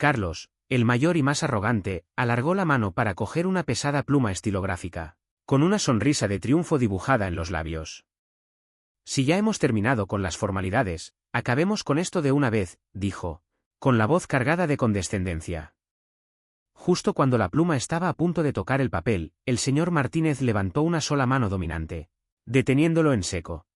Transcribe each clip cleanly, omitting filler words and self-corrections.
Carlos, el mayor y más arrogante, alargó la mano para coger una pesada pluma estilográfica, con una sonrisa de triunfo dibujada en los labios. Si ya hemos terminado con las formalidades, acabemos con esto de una vez, dijo, con la voz cargada de condescendencia. Justo cuando la pluma estaba a punto de tocar el papel, el señor Martínez levantó una sola mano dominante, deteniéndolo en seco.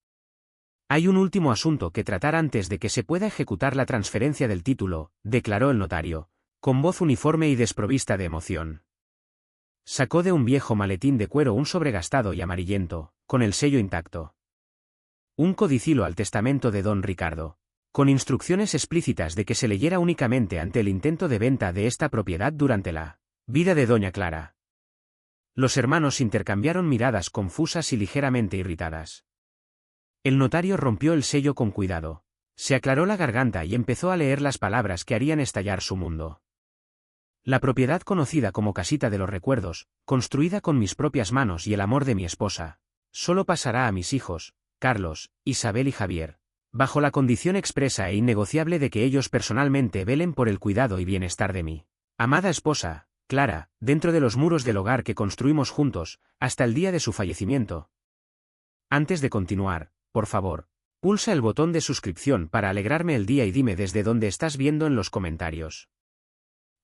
Hay un último asunto que tratar antes de que se pueda ejecutar la transferencia del título, declaró el notario, con voz uniforme y desprovista de emoción. Sacó de un viejo maletín de cuero un sobre gastado y amarillento, con el sello intacto. Un codicilo al testamento de don Ricardo, con instrucciones explícitas de que se leyera únicamente ante el intento de venta de esta propiedad durante la vida de doña Clara. Los hermanos intercambiaron miradas confusas y ligeramente irritadas. El notario rompió el sello con cuidado, se aclaró la garganta y empezó a leer las palabras que harían estallar su mundo. La propiedad conocida como Casita de los Recuerdos, construida con mis propias manos y el amor de mi esposa, solo pasará a mis hijos, Carlos, Isabel y Javier, bajo la condición expresa e innegociable de que ellos personalmente velen por el cuidado y bienestar de mi amada esposa, Clara, dentro de los muros del hogar que construimos juntos, hasta el día de su fallecimiento. Antes de continuar, por favor, pulsa el botón de suscripción para alegrarme el día y dime desde dónde estás viendo en los comentarios.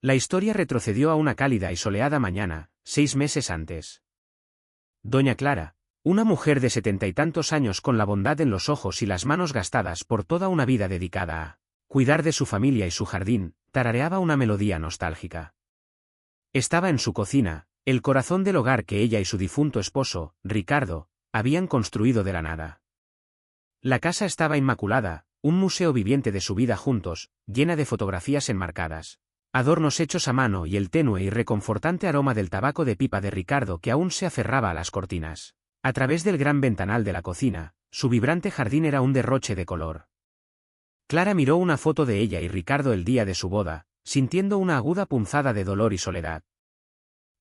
La historia retrocedió a una cálida y soleada mañana, 6 meses antes. Doña Clara, una mujer de 70 y tantos años con la bondad en los ojos y las manos gastadas por toda una vida dedicada a cuidar de su familia y su jardín, tarareaba una melodía nostálgica. Estaba en su cocina, el corazón del hogar que ella y su difunto esposo, Ricardo, habían construido de la nada. La casa estaba inmaculada, un museo viviente de su vida juntos, llena de fotografías enmarcadas, adornos hechos a mano y el tenue y reconfortante aroma del tabaco de pipa de Ricardo que aún se aferraba a las cortinas. A través del gran ventanal de la cocina, su vibrante jardín era un derroche de color. Clara miró una foto de ella y Ricardo el día de su boda, sintiendo una aguda punzada de dolor y soledad.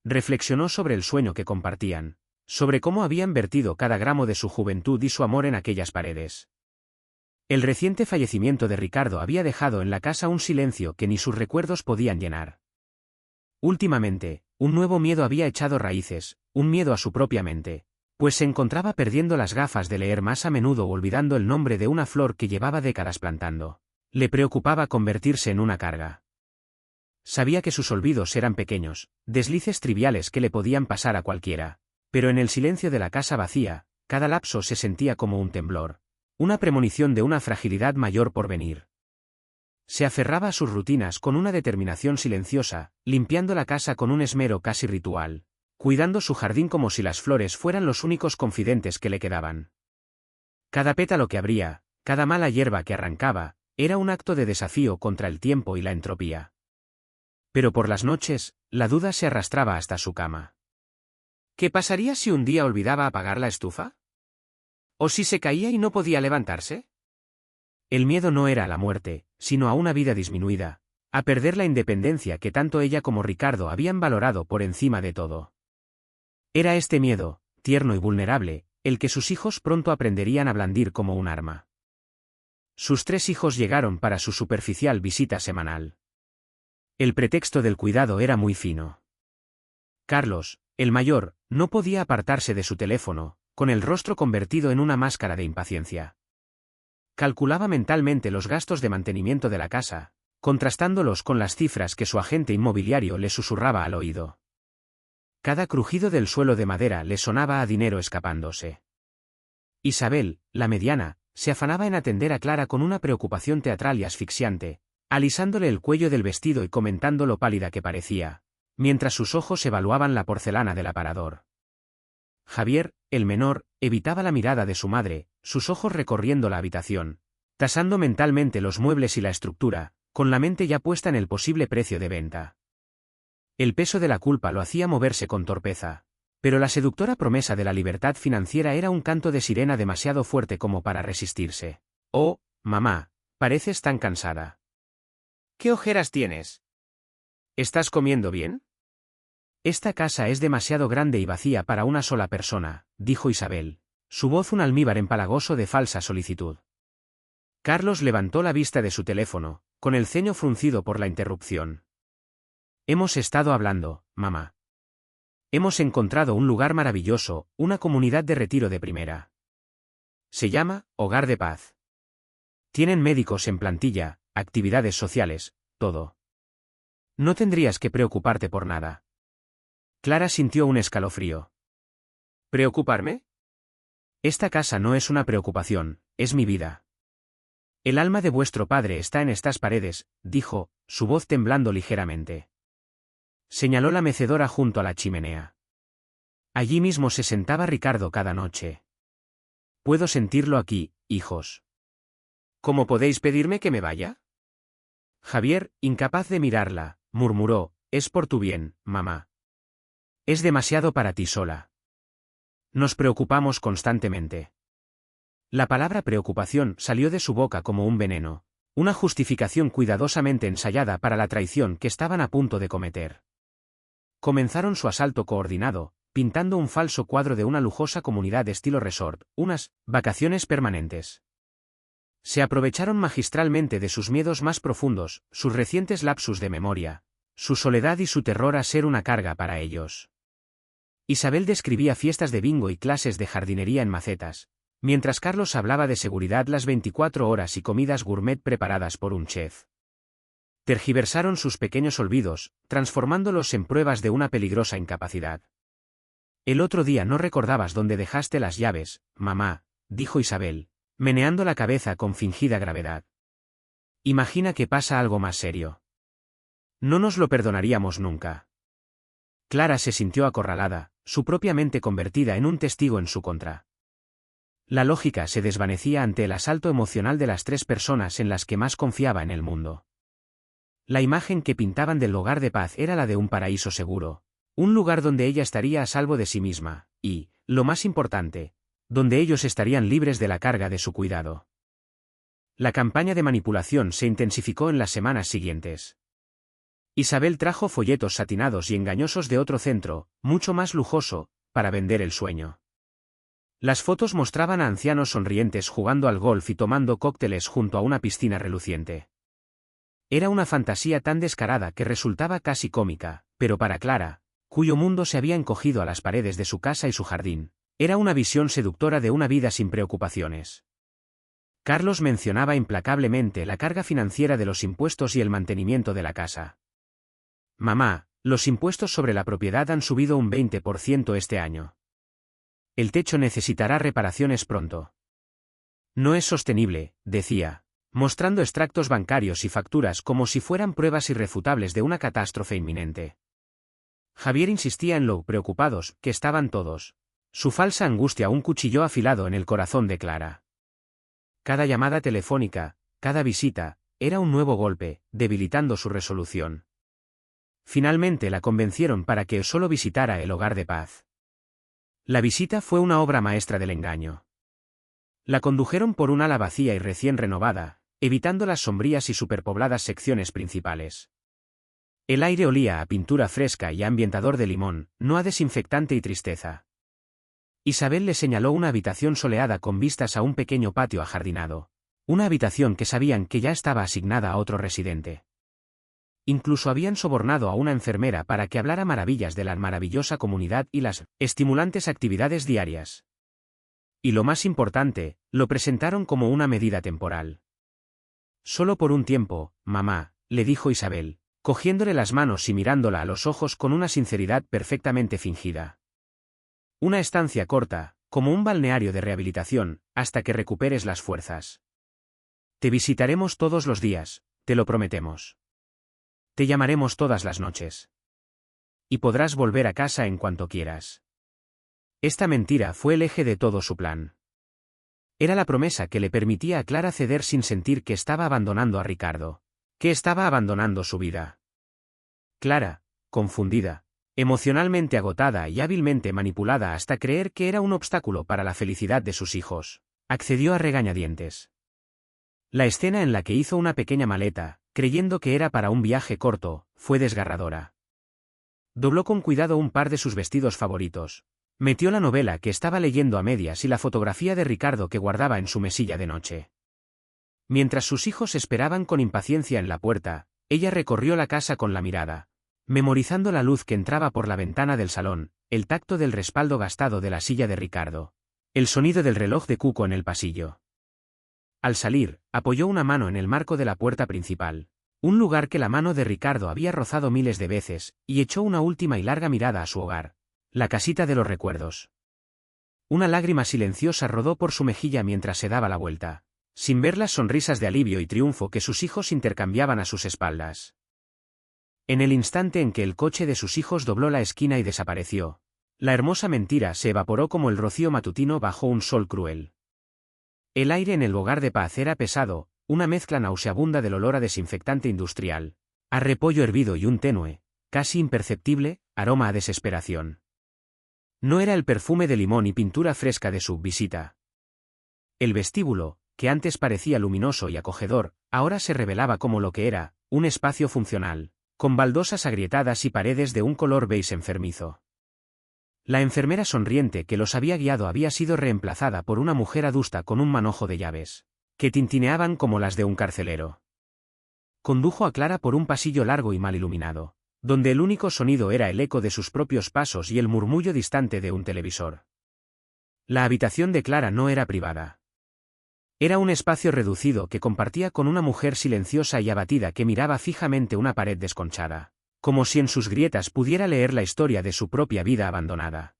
Reflexionó sobre el sueño que compartían, sobre cómo habían vertido cada gramo de su juventud y su amor en aquellas paredes. El reciente fallecimiento de Ricardo había dejado en la casa un silencio que ni sus recuerdos podían llenar. Últimamente, un nuevo miedo había echado raíces, un miedo a su propia mente, pues se encontraba perdiendo las gafas de leer más a menudo o olvidando el nombre de una flor que llevaba décadas plantando. Le preocupaba convertirse en una carga. Sabía que sus olvidos eran pequeños, deslices triviales que le podían pasar a cualquiera, pero en el silencio de la casa vacía, cada lapso se sentía como un temblor, una premonición de una fragilidad mayor por venir. Se aferraba a sus rutinas con una determinación silenciosa, limpiando la casa con un esmero casi ritual, cuidando su jardín como si las flores fueran los únicos confidentes que le quedaban. Cada pétalo que abría, cada mala hierba que arrancaba, era un acto de desafío contra el tiempo y la entropía. Pero por las noches, la duda se arrastraba hasta su cama. ¿Qué pasaría si un día olvidaba apagar la estufa? ¿O si se caía y no podía levantarse? El miedo no era a la muerte, sino a una vida disminuida, a perder la independencia que tanto ella como Ricardo habían valorado por encima de todo. Era este miedo, tierno y vulnerable, el que sus hijos pronto aprenderían a blandir como un arma. Sus 3 hijos llegaron para su superficial visita semanal. El pretexto del cuidado era muy fino. Carlos, el mayor, no podía apartarse de su teléfono, con el rostro convertido en una máscara de impaciencia. Calculaba mentalmente los gastos de mantenimiento de la casa, contrastándolos con las cifras que su agente inmobiliario le susurraba al oído. Cada crujido del suelo de madera le sonaba a dinero escapándose. Isabel, la mediana, se afanaba en atender a Clara con una preocupación teatral y asfixiante, alisándole el cuello del vestido y comentando lo pálida que parecía, mientras sus ojos evaluaban la porcelana del aparador. Javier, el menor, evitaba la mirada de su madre, sus ojos recorriendo la habitación, tasando mentalmente los muebles y la estructura, con la mente ya puesta en el posible precio de venta. El peso de la culpa lo hacía moverse con torpeza, pero la seductora promesa de la libertad financiera era un canto de sirena demasiado fuerte como para resistirse. «Oh, mamá, pareces tan cansada. ¿Qué ojeras tienes? ¿Estás comiendo bien?» «Esta casa es demasiado grande y vacía para una sola persona», dijo Isabel, su voz un almíbar empalagoso de falsa solicitud. Carlos levantó la vista de su teléfono, con el ceño fruncido por la interrupción. Hemos estado hablando, mamá. Hemos encontrado un lugar maravilloso, una comunidad de retiro de primera. Se llama Hogar de Paz. Tienen médicos en plantilla, actividades sociales, todo. No tendrías que preocuparte por nada. Clara sintió un escalofrío. ¿Preocuparme? Esta casa no es una preocupación, es mi vida. El alma de vuestro padre está en estas paredes, dijo, su voz temblando ligeramente. Señaló la mecedora junto a la chimenea. Allí mismo se sentaba Ricardo cada noche. Puedo sentirlo aquí, hijos. ¿Cómo podéis pedirme que me vaya? Javier, incapaz de mirarla, murmuró, es por tu bien, mamá. Es demasiado para ti sola. Nos preocupamos constantemente. La palabra preocupación salió de su boca como un veneno, una justificación cuidadosamente ensayada para la traición que estaban a punto de cometer. Comenzaron su asalto coordinado, pintando un falso cuadro de una lujosa comunidad de estilo resort, unas vacaciones permanentes. Se aprovecharon magistralmente de sus miedos más profundos, sus recientes lapsus de memoria, su soledad y su terror a ser una carga para ellos. Isabel describía fiestas de bingo y clases de jardinería en macetas, mientras Carlos hablaba de seguridad las 24 horas y comidas gourmet preparadas por un chef. Tergiversaron sus pequeños olvidos, transformándolos en pruebas de una peligrosa incapacidad. El otro día no recordabas dónde dejaste las llaves, mamá, dijo Isabel, meneando la cabeza con fingida gravedad. Imagina que pasa algo más serio. No nos lo perdonaríamos nunca. Clara se sintió acorralada, su propia mente convertida en un testigo en su contra. La lógica se desvanecía ante el asalto emocional de las tres personas en las que más confiaba en el mundo. La imagen que pintaban del hogar de paz era la de un paraíso seguro, un lugar donde ella estaría a salvo de sí misma, y, lo más importante, donde ellos estarían libres de la carga de su cuidado. La campaña de manipulación se intensificó en las semanas siguientes. Isabel trajo folletos satinados y engañosos de otro centro, mucho más lujoso, para vender el sueño. Las fotos mostraban a ancianos sonrientes jugando al golf y tomando cócteles junto a una piscina reluciente. Era una fantasía tan descarada que resultaba casi cómica, pero para Clara, cuyo mundo se había encogido a las paredes de su casa y su jardín, era una visión seductora de una vida sin preocupaciones. Carlos mencionaba implacablemente la carga financiera de los impuestos y el mantenimiento de la casa. Mamá, los impuestos sobre la propiedad han subido un 20% este año. El techo necesitará reparaciones pronto. No es sostenible, decía, mostrando extractos bancarios y facturas como si fueran pruebas irrefutables de una catástrofe inminente. Javier insistía en lo preocupados que estaban todos. Su falsa angustia un cuchillo afilado en el corazón de Clara. Cada llamada telefónica, cada visita, era un nuevo golpe, debilitando su resolución. Finalmente la convencieron para que solo visitara el hogar de paz. La visita fue una obra maestra del engaño. La condujeron por un ala vacía y recién renovada, evitando las sombrías y superpobladas secciones principales. El aire olía a pintura fresca y a ambientador de limón, no a desinfectante y tristeza. Isabel le señaló una habitación soleada con vistas a un pequeño patio ajardinado, una habitación que sabían que ya estaba asignada a otro residente. Incluso habían sobornado a una enfermera para que hablara maravillas de la maravillosa comunidad y las estimulantes actividades diarias. Y lo más importante, lo presentaron como una medida temporal. Solo por un tiempo, mamá, le dijo Isabel, cogiéndole las manos y mirándola a los ojos con una sinceridad perfectamente fingida. Una estancia corta, como un balneario de rehabilitación, hasta que recuperes las fuerzas. Te visitaremos todos los días, te lo prometemos. Te llamaremos todas las noches. Y podrás volver a casa en cuanto quieras. Esta mentira fue el eje de todo su plan. Era la promesa que le permitía a Clara ceder sin sentir que estaba abandonando a Ricardo, que estaba abandonando su vida. Clara, confundida, emocionalmente agotada y hábilmente manipulada hasta creer que era un obstáculo para la felicidad de sus hijos, accedió a regañadientes. La escena en la que hizo una pequeña maleta, creyendo que era para un viaje corto, fue desgarradora. Dobló con cuidado un par de sus vestidos favoritos, metió la novela que estaba leyendo a medias y la fotografía de Ricardo que guardaba en su mesilla de noche. Mientras sus hijos esperaban con impaciencia en la puerta, ella recorrió la casa con la mirada, memorizando la luz que entraba por la ventana del salón, el tacto del respaldo gastado de la silla de Ricardo, el sonido del reloj de Cuco en el pasillo. Al salir, apoyó una mano en el marco de la puerta principal, un lugar que la mano de Ricardo había rozado miles de veces, y echó una última y larga mirada a su hogar, la casita de los recuerdos. Una lágrima silenciosa rodó por su mejilla mientras se daba la vuelta, sin ver las sonrisas de alivio y triunfo que sus hijos intercambiaban a sus espaldas. En el instante en que el coche de sus hijos dobló la esquina y desapareció, la hermosa mentira se evaporó como el rocío matutino bajo un sol cruel. El aire en el hogar de Paz era pesado, una mezcla nauseabunda del olor a desinfectante industrial, a repollo hervido y un tenue, casi imperceptible, aroma a desesperación. No era el perfume de limón y pintura fresca de su visita. El vestíbulo, que antes parecía luminoso y acogedor, ahora se revelaba como lo que era, un espacio funcional, con baldosas agrietadas y paredes de un color beige enfermizo. La enfermera sonriente que los había guiado había sido reemplazada por una mujer adusta con un manojo de llaves, que tintineaban como las de un carcelero. Condujo a Clara por un pasillo largo y mal iluminado, donde el único sonido era el eco de sus propios pasos y el murmullo distante de un televisor. La habitación de Clara no era privada. Era un espacio reducido que compartía con una mujer silenciosa y abatida que miraba fijamente una pared desconchada, como si en sus grietas pudiera leer la historia de su propia vida abandonada.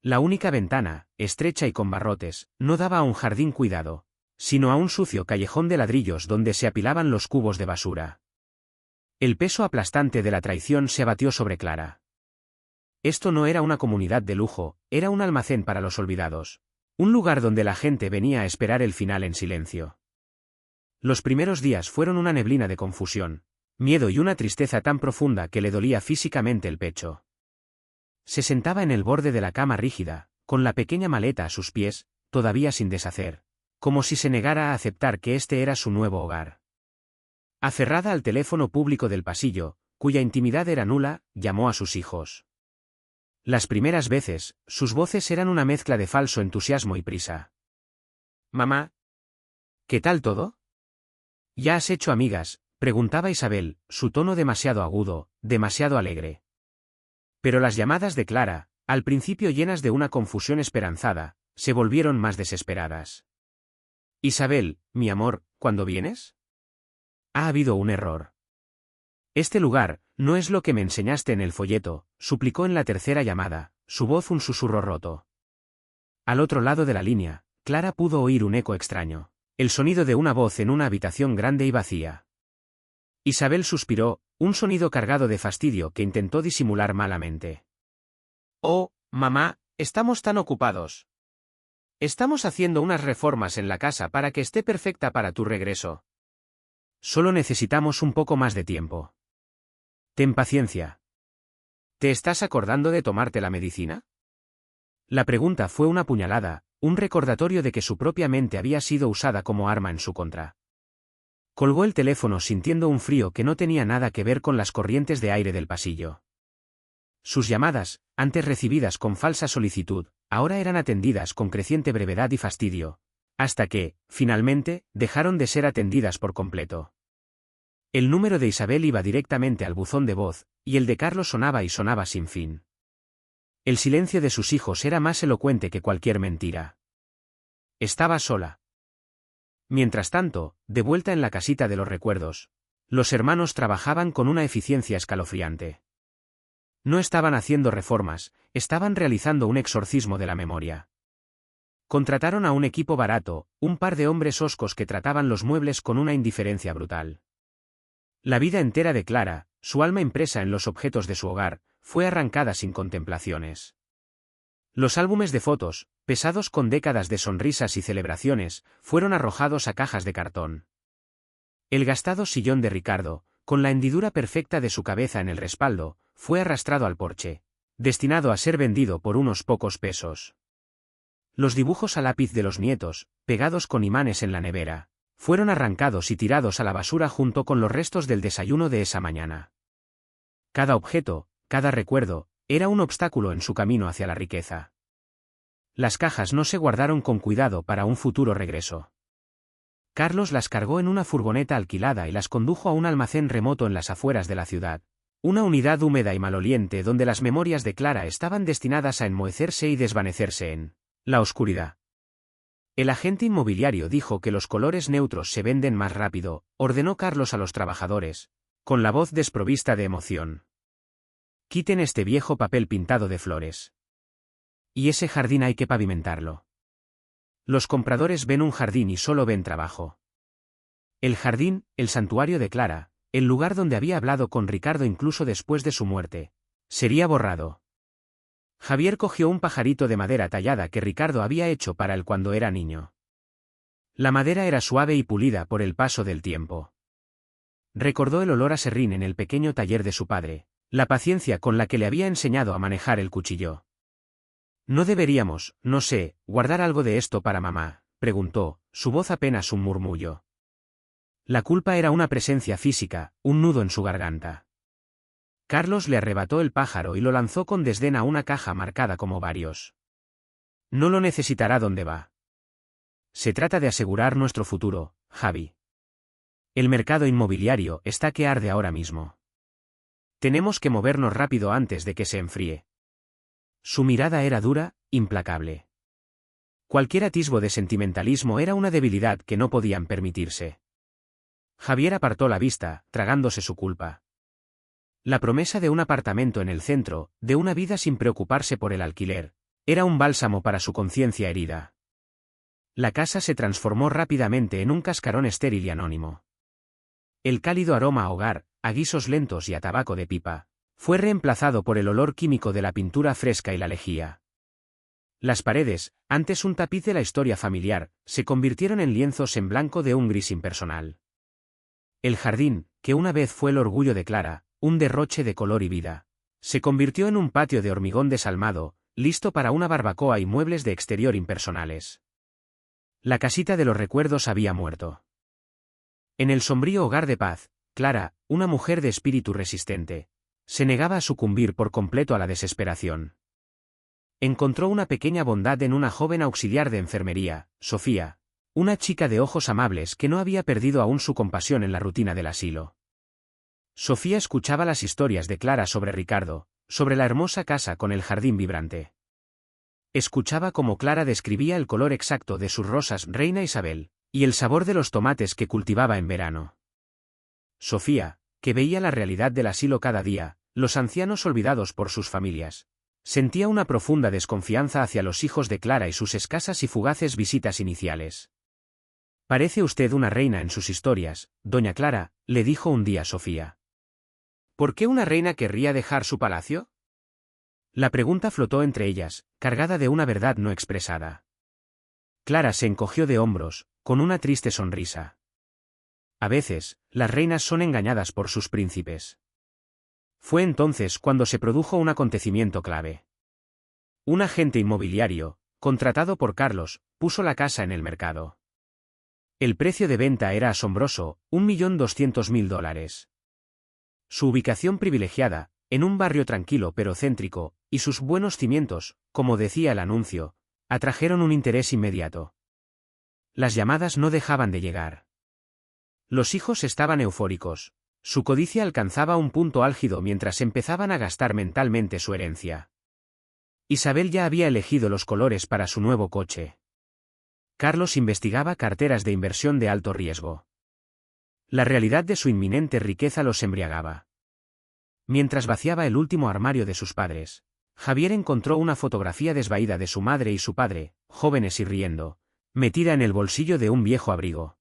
La única ventana, estrecha y con barrotes, no daba a un jardín cuidado, sino a un sucio callejón de ladrillos donde se apilaban los cubos de basura. El peso aplastante de la traición se abatió sobre Clara. Esto no era una comunidad de lujo, era un almacén para los olvidados, un lugar donde la gente venía a esperar el final en silencio. Los primeros días fueron una neblina de confusión, miedo y una tristeza tan profunda que le dolía físicamente el pecho. Se sentaba en el borde de la cama rígida, con la pequeña maleta a sus pies, todavía sin deshacer, como si se negara a aceptar que este era su nuevo hogar. Aferrada al teléfono público del pasillo, cuya intimidad era nula, llamó a sus hijos. Las primeras veces, sus voces eran una mezcla de falso entusiasmo y prisa. «Mamá, ¿qué tal todo? ¿Ya has hecho amigas?», preguntaba Isabel, su tono demasiado agudo, demasiado alegre. Pero las llamadas de Clara, al principio llenas de una confusión esperanzada, se volvieron más desesperadas. «Isabel, mi amor, ¿cuándo vienes? Ha habido un error. Este lugar, no es lo que me enseñaste en el folleto», suplicó en la tercera llamada, su voz un susurro roto. Al otro lado de la línea, Clara pudo oír un eco extraño, el sonido de una voz en una habitación grande y vacía. Isabel suspiró, un sonido cargado de fastidio que intentó disimular malamente. «Oh, mamá, estamos tan ocupados. Estamos haciendo unas reformas en la casa para que esté perfecta para tu regreso. Solo necesitamos un poco más de tiempo. Ten paciencia. ¿Te estás acordando de tomarte la medicina?». La pregunta fue una puñalada, un recordatorio de que su propia mente había sido usada como arma en su contra. Colgó el teléfono sintiendo un frío que no tenía nada que ver con las corrientes de aire del pasillo. Sus llamadas, antes recibidas con falsa solicitud, ahora eran atendidas con creciente brevedad y fastidio, hasta que, finalmente, dejaron de ser atendidas por completo. El número de Isabel iba directamente al buzón de voz, y el de Carlos sonaba y sonaba sin fin. El silencio de sus hijos era más elocuente que cualquier mentira. Estaba sola. Mientras tanto, de vuelta en la casita de los recuerdos, los hermanos trabajaban con una eficiencia escalofriante. No estaban haciendo reformas, estaban realizando un exorcismo de la memoria. Contrataron a un equipo barato, un par de hombres hoscos que trataban los muebles con una indiferencia brutal. La vida entera de Clara, su alma impresa en los objetos de su hogar, fue arrancada sin contemplaciones. Los álbumes de fotos, pesados con décadas de sonrisas y celebraciones, fueron arrojados a cajas de cartón. El gastado sillón de Ricardo, con la hendidura perfecta de su cabeza en el respaldo, fue arrastrado al porche, destinado a ser vendido por unos pocos pesos. Los dibujos a lápiz de los nietos, pegados con imanes en la nevera, fueron arrancados y tirados a la basura junto con los restos del desayuno de esa mañana. Cada objeto, cada recuerdo, era un obstáculo en su camino hacia la riqueza. Las cajas no se guardaron con cuidado para un futuro regreso. Carlos las cargó en una furgoneta alquilada y las condujo a un almacén remoto en las afueras de la ciudad, Una unidad húmeda y maloliente donde las memorias de Clara estaban destinadas a enmohecerse y desvanecerse en la oscuridad. El agente inmobiliario dijo que los colores neutros se venden más rápido, ordenó Carlos a los trabajadores, con la voz desprovista de emoción. Quiten este viejo papel pintado de flores. Y ese jardín hay que pavimentarlo. Los compradores ven un jardín y solo ven trabajo. El jardín, el santuario de Clara, el lugar donde había hablado con Ricardo incluso después de su muerte, sería borrado. Javier cogió un pajarito de madera tallada que Ricardo había hecho para él cuando era niño. La madera era suave y pulida por el paso del tiempo. Recordó el olor a serrín en el pequeño taller de su padre, la paciencia con la que le había enseñado a manejar el cuchillo. «¿No deberíamos, no sé, guardar algo de esto para mamá?», preguntó, su voz apenas un murmullo. La culpa era una presencia física, un nudo en su garganta. Carlos le arrebató el pájaro y lo lanzó con desdén a una caja marcada como varios. «No lo necesitará donde va. Se trata de asegurar nuestro futuro, Javi. El mercado inmobiliario está que arde ahora mismo. Tenemos que movernos rápido antes de que se enfríe». Su mirada era dura, implacable. Cualquier atisbo de sentimentalismo era una debilidad que no podían permitirse. Javier apartó la vista, tragándose su culpa. La promesa de un apartamento en el centro, de una vida sin preocuparse por el alquiler, era un bálsamo para su conciencia herida. La casa se transformó rápidamente en un cascarón estéril y anónimo. El cálido aroma a hogar, a guisos lentos y a tabaco de pipa, fue reemplazado por el olor químico de la pintura fresca y la lejía. Las paredes, antes un tapiz de la historia familiar, se convirtieron en lienzos en blanco de un gris impersonal. El jardín, que una vez fue el orgullo de Clara, un derroche de color y vida, se convirtió en un patio de hormigón desalmado, listo para una barbacoa y muebles de exterior impersonales. La casita de los recuerdos había muerto. En el sombrío hogar de paz, Clara, una mujer de espíritu resistente, se negaba a sucumbir por completo a la desesperación. Encontró una pequeña bondad en una joven auxiliar de enfermería, Sofía, una chica de ojos amables que no había perdido aún su compasión en la rutina del asilo. Sofía escuchaba las historias de Clara sobre Ricardo, sobre la hermosa casa con el jardín vibrante. Escuchaba cómo Clara describía el color exacto de sus rosas Reina Isabel, y el sabor de los tomates que cultivaba en verano. Sofía, que veía la realidad del asilo cada día, los ancianos olvidados por sus familias, sentía una profunda desconfianza hacia los hijos de Clara y sus escasas y fugaces visitas iniciales. «Parece usted una reina en sus historias, doña Clara», le dijo un día Sofía. «¿Por qué una reina querría dejar su palacio?». La pregunta flotó entre ellas, cargada de una verdad no expresada. Clara se encogió de hombros, con una triste sonrisa. «A veces, las reinas son engañadas por sus príncipes». Fue entonces cuando se produjo un acontecimiento clave. Un agente inmobiliario, contratado por Carlos, puso la casa en el mercado. El precio de venta era asombroso, $1.200.000. Su ubicación privilegiada, en un barrio tranquilo pero céntrico, y sus buenos cimientos, como decía el anuncio, atrajeron un interés inmediato. Las llamadas no dejaban de llegar. Los hijos estaban eufóricos. Su codicia alcanzaba un punto álgido mientras empezaban a gastar mentalmente su herencia. Isabel ya había elegido los colores para su nuevo coche. Carlos investigaba carteras de inversión de alto riesgo. La realidad de su inminente riqueza los embriagaba. Mientras vaciaba el último armario de sus padres, Javier encontró una fotografía desvaída de su madre y su padre, jóvenes y riendo, metida en el bolsillo de un viejo abrigo.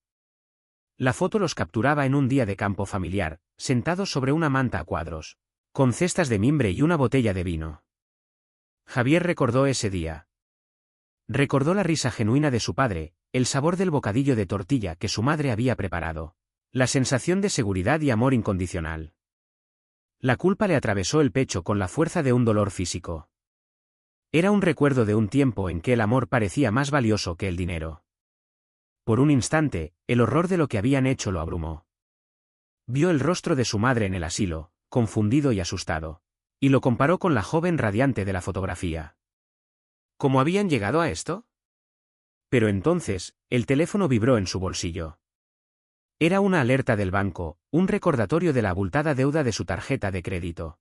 La foto los capturaba en un día de campo familiar, sentados sobre una manta a cuadros, con cestas de mimbre y una botella de vino. Javier recordó ese día. Recordó la risa genuina de su padre, el sabor del bocadillo de tortilla que su madre había preparado, la sensación de seguridad y amor incondicional. La culpa le atravesó el pecho con la fuerza de un dolor físico. Era un recuerdo de un tiempo en que el amor parecía más valioso que el dinero. Por un instante, el horror de lo que habían hecho lo abrumó. Vio el rostro de su madre en el asilo, confundido y asustado, y lo comparó con la joven radiante de la fotografía. ¿Cómo habían llegado a esto? Pero entonces, el teléfono vibró en su bolsillo. Era una alerta del banco, un recordatorio de la abultada deuda de su tarjeta de crédito.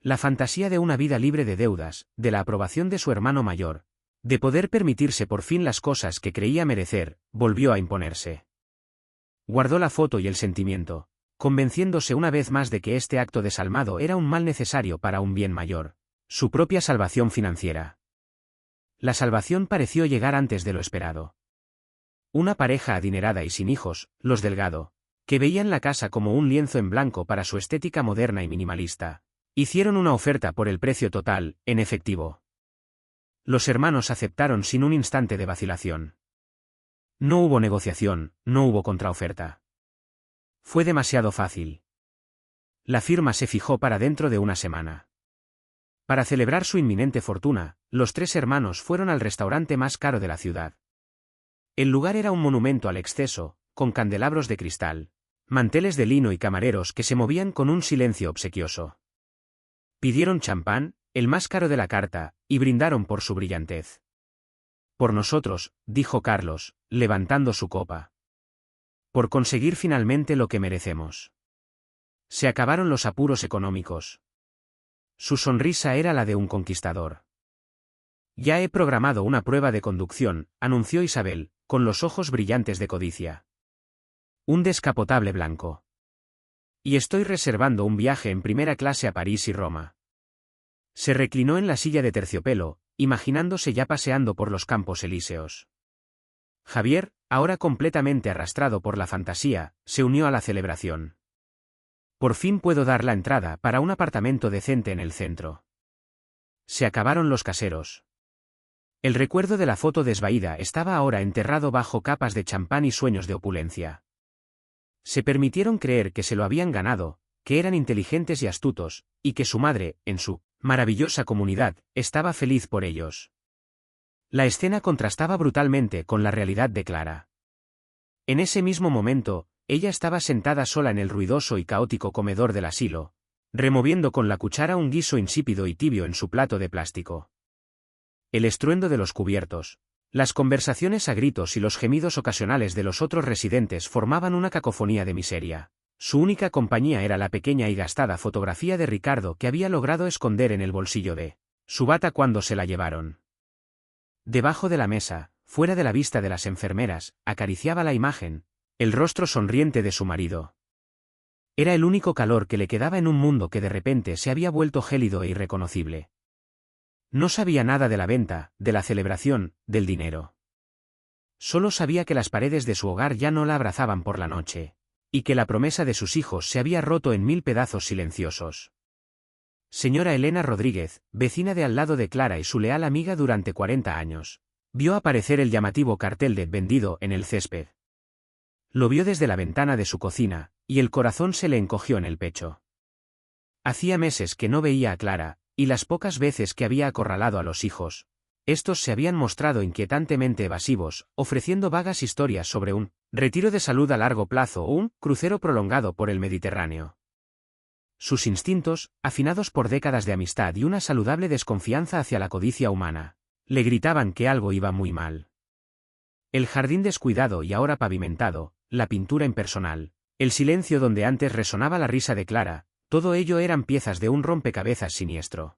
La fantasía de una vida libre de deudas, de la aprobación de su hermano mayor, de poder permitirse por fin las cosas que creía merecer, volvió a imponerse. Guardó la foto y el sentimiento, convenciéndose una vez más de que este acto desalmado era un mal necesario para un bien mayor, su propia salvación financiera. La salvación pareció llegar antes de lo esperado. Una pareja adinerada y sin hijos, los Delgado, que veían la casa como un lienzo en blanco para su estética moderna y minimalista, hicieron una oferta por el precio total, en efectivo. Los hermanos aceptaron sin un instante de vacilación. No hubo negociación, no hubo contraoferta. Fue demasiado fácil. La firma se fijó para dentro de una semana. Para celebrar su inminente fortuna, los tres hermanos fueron al restaurante más caro de la ciudad. El lugar era un monumento al exceso, con candelabros de cristal, manteles de lino y camareros que se movían con un silencio obsequioso. Pidieron champán, el más caro de la carta, y brindaron por su brillantez. Por nosotros, dijo Carlos, levantando su copa. Por conseguir finalmente lo que merecemos. Se acabaron los apuros económicos. Su sonrisa era la de un conquistador. Ya he programado una prueba de conducción, anunció Isabel, con los ojos brillantes de codicia. Un descapotable blanco. Y estoy reservando un viaje en primera clase a París y Roma. Se reclinó en la silla de terciopelo, imaginándose ya paseando por los Campos Elíseos. Javier, ahora completamente arrastrado por la fantasía, se unió a la celebración. Por fin puedo dar la entrada para un apartamento decente en el centro. Se acabaron los caseros. El recuerdo de la foto desvaída estaba ahora enterrado bajo capas de champán y sueños de opulencia. Se permitieron creer que se lo habían ganado, que eran inteligentes y astutos, y que su madre, en su maravillosa comunidad, estaba feliz por ellos. La escena contrastaba brutalmente con la realidad de Clara. En ese mismo momento, ella estaba sentada sola en el ruidoso y caótico comedor del asilo, removiendo con la cuchara un guiso insípido y tibio en su plato de plástico. El estruendo de los cubiertos, las conversaciones a gritos y los gemidos ocasionales de los otros residentes formaban una cacofonía de miseria. Su única compañía era la pequeña y gastada fotografía de Ricardo que había logrado esconder en el bolsillo de su bata cuando se la llevaron. Debajo de la mesa, fuera de la vista de las enfermeras, acariciaba la imagen, el rostro sonriente de su marido. Era el único calor que le quedaba en un mundo que de repente se había vuelto gélido e irreconocible. No sabía nada de la venta, de la celebración, del dinero. Solo sabía que las paredes de su hogar ya no la abrazaban por la noche, y que la promesa de sus hijos se había roto en 1000 pedazos silenciosos. Señora Elena Rodríguez, vecina de al lado de Clara y su leal amiga durante 40 años, vio aparecer el llamativo cartel de «vendido» en el césped. Lo vio desde la ventana de su cocina, y el corazón se le encogió en el pecho. Hacía meses que no veía a Clara, y las pocas veces que había acorralado a los hijos, estos se habían mostrado inquietantemente evasivos, ofreciendo vagas historias sobre un retiro de salud a largo plazo o un crucero prolongado por el Mediterráneo. Sus instintos, afinados por décadas de amistad y una saludable desconfianza hacia la codicia humana, le gritaban que algo iba muy mal. El jardín descuidado y ahora pavimentado, la pintura impersonal, el silencio donde antes resonaba la risa de Clara, todo ello eran piezas de un rompecabezas siniestro.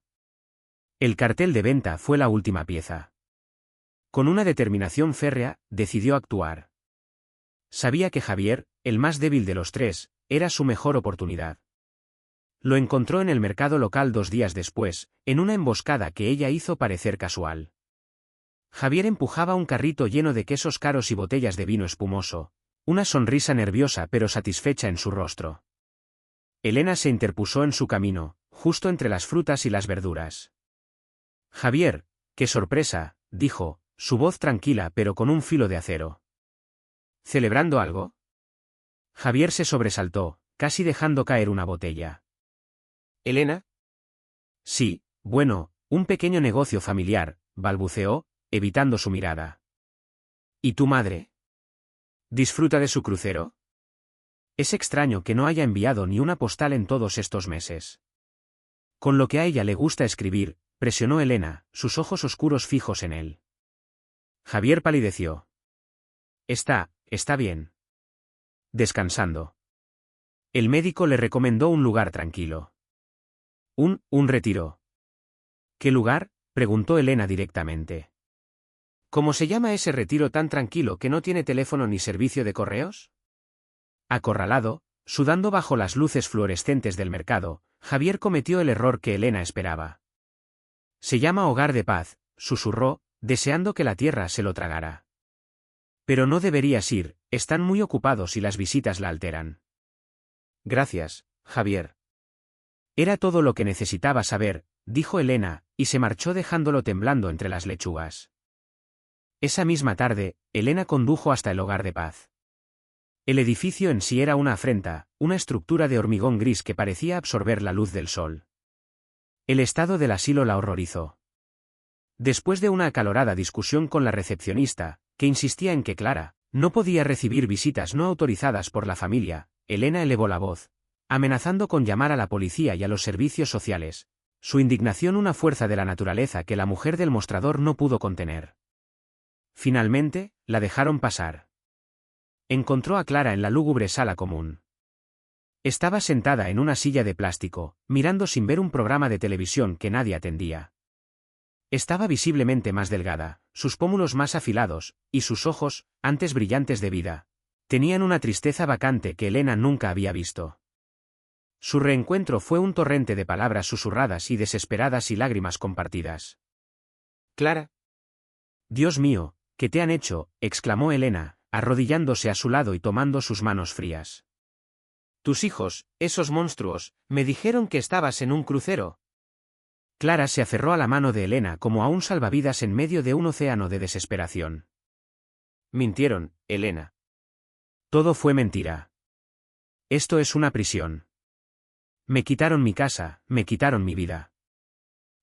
El cartel de venta fue la última pieza. Con una determinación férrea, decidió actuar. Sabía que Javier, el más débil de los tres, era su mejor oportunidad. Lo encontró en el mercado local 2 días después, en una emboscada que ella hizo parecer casual. Javier empujaba un carrito lleno de quesos caros y botellas de vino espumoso, una sonrisa nerviosa pero satisfecha en su rostro. Elena se interpuso en su camino, justo entre las frutas y las verduras. Javier, qué sorpresa, dijo, su voz tranquila pero con un filo de acero. ¿Celebrando algo? Javier se sobresaltó, casi dejando caer una botella. ¿Elena? Sí, bueno, un pequeño negocio familiar, balbuceó, evitando su mirada. ¿Y tu madre? ¿Disfruta de su crucero? Es extraño que no haya enviado ni una postal en todos estos meses. Con lo que a ella le gusta escribir, presionó Elena, sus ojos oscuros fijos en él. Javier palideció. Está bien. descansando. El médico le recomendó un lugar tranquilo. Un retiro. ¿Qué lugar?, preguntó Elena directamente. ¿Cómo se llama ese retiro tan tranquilo que no tiene teléfono ni servicio de correos? Acorralado, sudando bajo las luces fluorescentes del mercado, Javier cometió el error que Elena esperaba. Se llama Hogar de Paz, susurró, deseando que la tierra se lo tragara. Pero no deberías ir, están muy ocupados y las visitas la alteran. Gracias, Javier. Era todo lo que necesitaba saber, dijo Elena, y se marchó dejándolo temblando entre las lechugas. Esa misma tarde, Elena condujo hasta el Hogar de Paz. El edificio en sí era una afrenta, una estructura de hormigón gris que parecía absorber la luz del sol. El estado del asilo la horrorizó. Después de una acalorada discusión con la recepcionista, que insistía en que Clara no podía recibir visitas no autorizadas por la familia, Elena elevó la voz, amenazando con llamar a la policía y a los servicios sociales, su indignación una fuerza de la naturaleza que la mujer del mostrador no pudo contener. Finalmente, la dejaron pasar. Encontró a Clara en la lúgubre sala común. Estaba sentada en una silla de plástico, mirando sin ver un programa de televisión que nadie atendía. Estaba visiblemente más delgada, sus pómulos más afilados, y sus ojos, antes brillantes de vida, tenían una tristeza vacante que Elena nunca había visto. Su reencuentro fue un torrente de palabras susurradas y desesperadas y lágrimas compartidas. «Clara». «Dios mío, ¿qué te han hecho?», exclamó Elena, arrodillándose a su lado y tomando sus manos frías. «Tus hijos, esos monstruos, me dijeron que estabas en un crucero». Clara se aferró a la mano de Elena como a un salvavidas en medio de un océano de desesperación. «Mintieron, Elena. Todo fue mentira. Esto es una prisión. Me quitaron mi casa, me quitaron mi vida».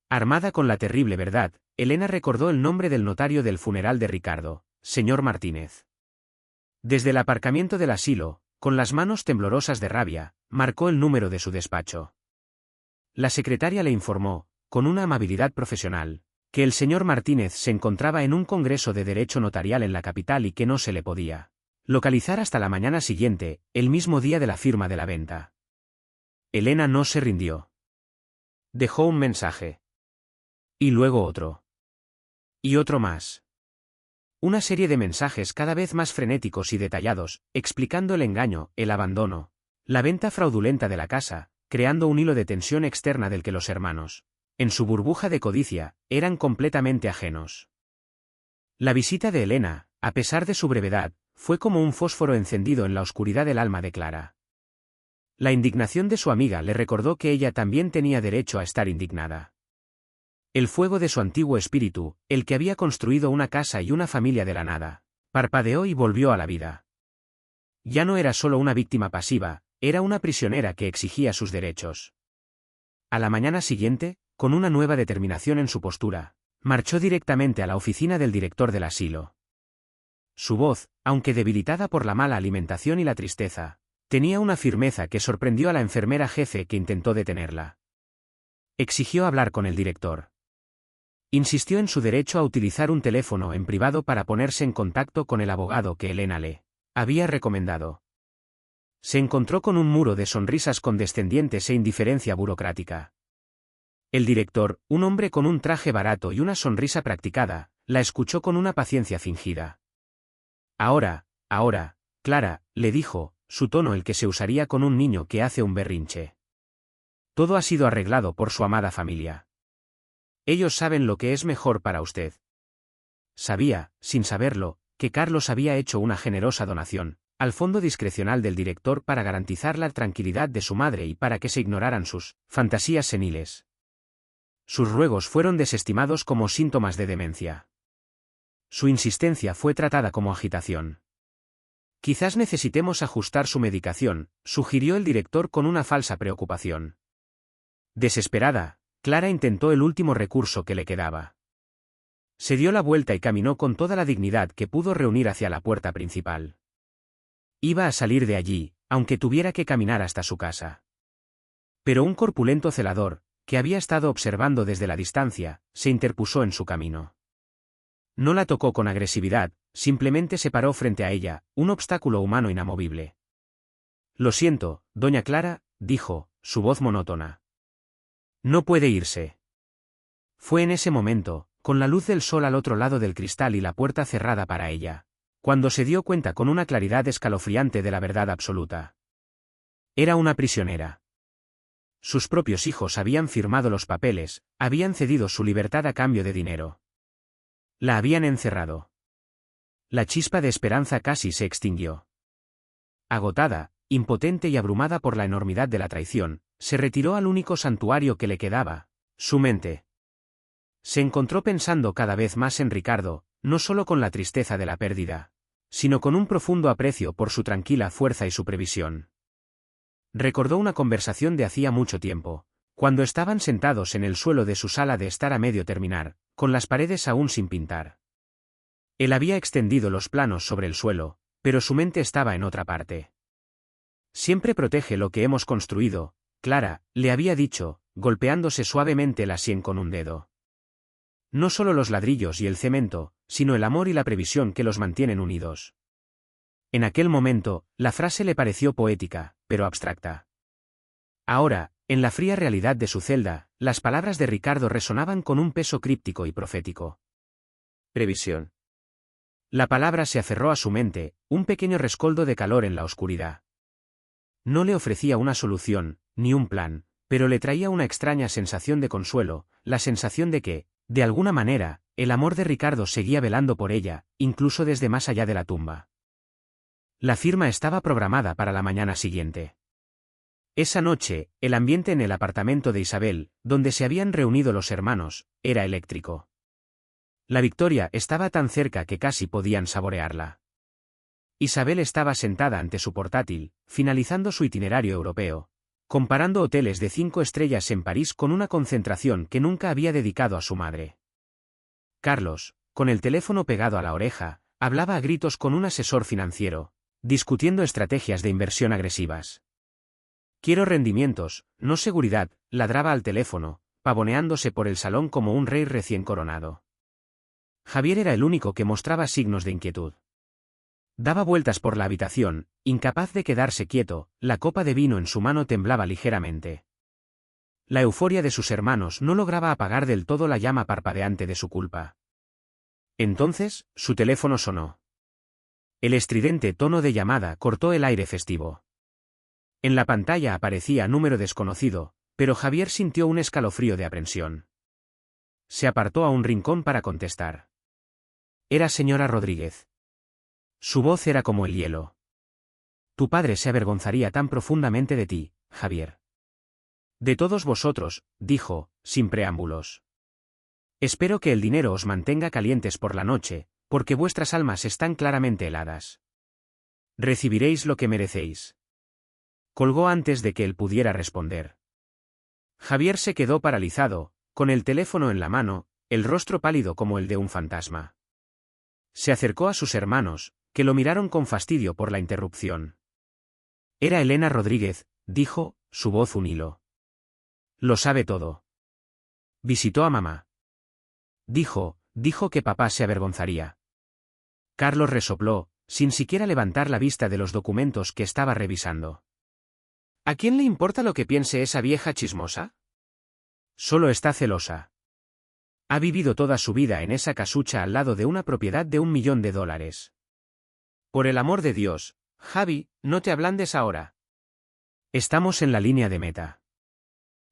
Armada con la terrible verdad, Elena recordó el nombre del notario del funeral de Ricardo, señor Martínez. Desde el aparcamiento del asilo, con las manos temblorosas de rabia, marcó el número de su despacho. La secretaria le informó, con una amabilidad profesional, que el señor Martínez se encontraba en un congreso de derecho notarial en la capital y que no se le podía localizar hasta la mañana siguiente, el mismo día de la firma de la venta. Elena no se rindió. Dejó un mensaje. Y luego otro. Y otro más. Una serie de mensajes cada vez más frenéticos y detallados, explicando el engaño, el abandono, la venta fraudulenta de la casa, creando un hilo de tensión externa del que los hermanos, en su burbuja de codicia, eran completamente ajenos. La visita de Elena, a pesar de su brevedad, fue como un fósforo encendido en la oscuridad del alma de Clara. La indignación de su amiga le recordó que ella también tenía derecho a estar indignada. El fuego de su antiguo espíritu, el que había construido una casa y una familia de la nada, parpadeó y volvió a la vida. Ya no era solo una víctima pasiva, era una prisionera que exigía sus derechos. A la mañana siguiente, con una nueva determinación en su postura, marchó directamente a la oficina del director del asilo. Su voz, aunque debilitada por la mala alimentación y la tristeza, tenía una firmeza que sorprendió a la enfermera jefe que intentó detenerla. Exigió hablar con el director. Insistió en su derecho a utilizar un teléfono en privado para ponerse en contacto con el abogado que Elena le había recomendado. Se encontró con un muro de sonrisas condescendientes e indiferencia burocrática. El director, un hombre con un traje barato y una sonrisa practicada, la escuchó con una paciencia fingida. Ahora, Clara, le dijo, su tono el que se usaría con un niño que hace un berrinche. Todo ha sido arreglado por su amada familia. Ellos saben lo que es mejor para usted. Sabía, sin saberlo, que Carlos había hecho una generosa donación al fondo discrecional del director para garantizar la tranquilidad de su madre y para que se ignoraran sus fantasías seniles. Sus ruegos fueron desestimados como síntomas de demencia. Su insistencia fue tratada como agitación. Quizás necesitemos ajustar su medicación, sugirió el director con una falsa preocupación. Desesperada, Clara intentó el último recurso que le quedaba. Se dio la vuelta y caminó con toda la dignidad que pudo reunir hacia la puerta principal. Iba a salir de allí, aunque tuviera que caminar hasta su casa. Pero un corpulento celador, que había estado observando desde la distancia, se interpuso en su camino. No la tocó con agresividad, simplemente se paró frente a ella, un obstáculo humano inamovible. Lo siento, doña Clara, dijo, su voz monótona. No puede irse. Fue en ese momento, con la luz del sol al otro lado del cristal y la puerta cerrada para ella, cuando se dio cuenta con una claridad escalofriante de la verdad absoluta. Era una prisionera. Sus propios hijos habían firmado los papeles, habían cedido su libertad a cambio de dinero. La habían encerrado. La chispa de esperanza casi se extinguió. Agotada, impotente y abrumada por la enormidad de la traición, se retiró al único santuario que le quedaba, su mente. Se encontró pensando cada vez más en Ricardo, no solo con la tristeza de la pérdida, sino con un profundo aprecio por su tranquila fuerza y su previsión. Recordó una conversación de hacía mucho tiempo, cuando estaban sentados en el suelo de su sala de estar a medio terminar, con las paredes aún sin pintar. Él había extendido los planos sobre el suelo, pero su mente estaba en otra parte. Siempre protege lo que hemos construido, Clara, le había dicho, golpeándose suavemente la sien con un dedo. No solo los ladrillos y el cemento, sino el amor y la previsión que los mantienen unidos. En aquel momento, la frase le pareció poética, pero abstracta. Ahora, en la fría realidad de su celda, las palabras de Ricardo resonaban con un peso críptico y profético. Previsión. La palabra se aferró a su mente, un pequeño rescoldo de calor en la oscuridad. No le ofrecía una solución, ni un plan, pero le traía una extraña sensación de consuelo, la sensación de que, de alguna manera, el amor de Ricardo seguía velando por ella, incluso desde más allá de la tumba. La firma estaba programada para la mañana siguiente. Esa noche, el ambiente en el apartamento de Isabel, donde se habían reunido los hermanos, era eléctrico. La victoria estaba tan cerca que casi podían saborearla. Isabel estaba sentada ante su portátil, finalizando su itinerario europeo, comparando hoteles de 5 estrellas en París con una concentración que nunca había dedicado a su madre. Carlos, con el teléfono pegado a la oreja, hablaba a gritos con un asesor financiero, discutiendo estrategias de inversión agresivas. Quiero rendimientos, no seguridad, ladraba al teléfono, pavoneándose por el salón como un rey recién coronado. Javier era el único que mostraba signos de inquietud. Daba vueltas por la habitación, incapaz de quedarse quieto, la copa de vino en su mano temblaba ligeramente. La euforia de sus hermanos no lograba apagar del todo la llama parpadeante de su culpa. Entonces, su teléfono sonó. El estridente tono de llamada cortó el aire festivo. En la pantalla aparecía número desconocido, pero Javier sintió un escalofrío de aprensión. Se apartó a un rincón para contestar. Era señora Rodríguez. Su voz era como el hielo. Tu padre se avergonzaría tan profundamente de ti, Javier. De todos vosotros, dijo, sin preámbulos. Espero que el dinero os mantenga calientes por la noche, porque vuestras almas están claramente heladas. Recibiréis lo que merecéis. Colgó antes de que él pudiera responder. Javier se quedó paralizado, con el teléfono en la mano, el rostro pálido como el de un fantasma. Se acercó a sus hermanos, que lo miraron con fastidio por la interrupción. Era Elena Rodríguez, dijo, su voz un hilo. Lo sabe todo. Visitó a mamá. Dijo que papá se avergonzaría. Carlos resopló, sin siquiera levantar la vista de los documentos que estaba revisando. ¿A quién le importa lo que piense esa vieja chismosa? Solo está celosa. Ha vivido toda su vida en esa casucha al lado de una propiedad de $1 millón. Por el amor de Dios, Javi, no te ablandes ahora. Estamos en la línea de meta.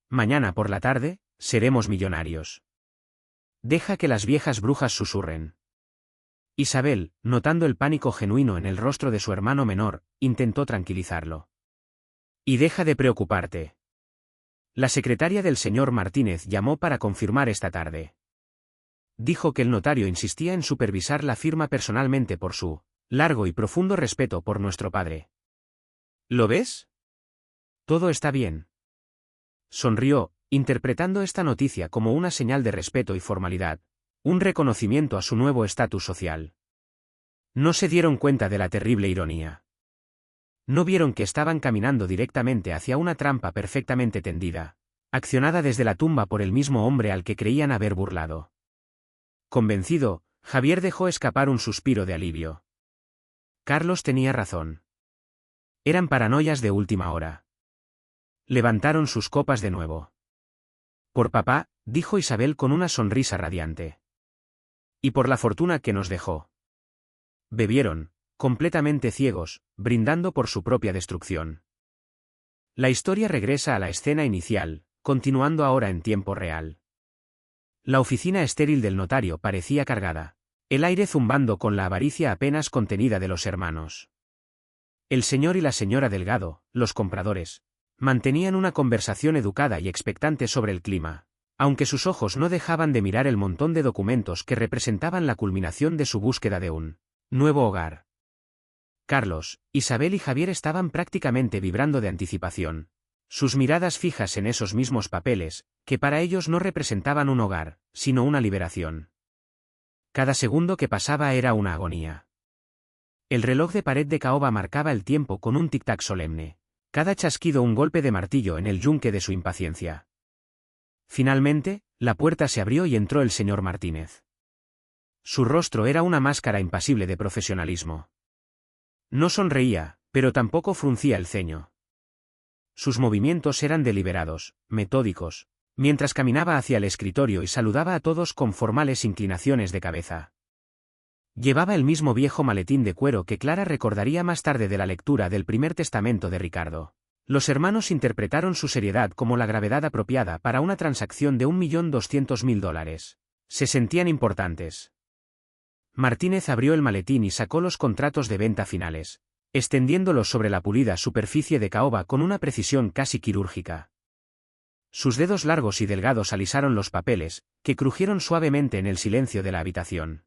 Mañana por la tarde, seremos millonarios. Deja que las viejas brujas susurren. Isabel, notando el pánico genuino en el rostro de su hermano menor, intentó tranquilizarlo. Y deja de preocuparte. La secretaria del señor Martínez llamó para confirmar esta tarde. Dijo que el notario insistía en supervisar la firma personalmente por su largo y profundo respeto por nuestro padre. ¿Lo ves? Todo está bien. Sonrió, interpretando esta noticia como una señal de respeto y formalidad, un reconocimiento a su nuevo estatus social. No se dieron cuenta de la terrible ironía. No vieron que estaban caminando directamente hacia una trampa perfectamente tendida, accionada desde la tumba por el mismo hombre al que creían haber burlado. Convencido, Javier dejó escapar un suspiro de alivio. Carlos tenía razón. Eran paranoias de última hora. Levantaron sus copas de nuevo. Por papá, dijo Isabel con una sonrisa radiante. Y por la fortuna que nos dejó. Bebieron, completamente ciegos, brindando por su propia destrucción. La historia regresa a la escena inicial, continuando ahora en tiempo real. La oficina estéril del notario parecía cargada, el aire zumbando con la avaricia apenas contenida de los hermanos. El señor y la señora Delgado, los compradores, mantenían una conversación educada y expectante sobre el clima, aunque sus ojos no dejaban de mirar el montón de documentos que representaban la culminación de su búsqueda de un nuevo hogar. Carlos, Isabel y Javier estaban prácticamente vibrando de anticipación, sus miradas fijas en esos mismos papeles, que para ellos no representaban un hogar, sino una liberación. Cada segundo que pasaba era una agonía. El reloj de pared de caoba marcaba el tiempo con un tic-tac solemne, cada chasquido un golpe de martillo en el yunque de su impaciencia. Finalmente, la puerta se abrió y entró el señor Martínez. Su rostro era una máscara impasible de profesionalismo. No sonreía, pero tampoco fruncía el ceño. Sus movimientos eran deliberados, metódicos, mientras caminaba hacia el escritorio y saludaba a todos con formales inclinaciones de cabeza. Llevaba el mismo viejo maletín de cuero que Clara recordaría más tarde de la lectura del primer testamento de Ricardo. Los hermanos interpretaron su seriedad como la gravedad apropiada para una transacción de $1.200.000. Se sentían importantes. Martínez abrió el maletín y sacó los contratos de venta finales, extendiéndolos sobre la pulida superficie de caoba con una precisión casi quirúrgica. Sus dedos largos y delgados alisaron los papeles, que crujieron suavemente en el silencio de la habitación.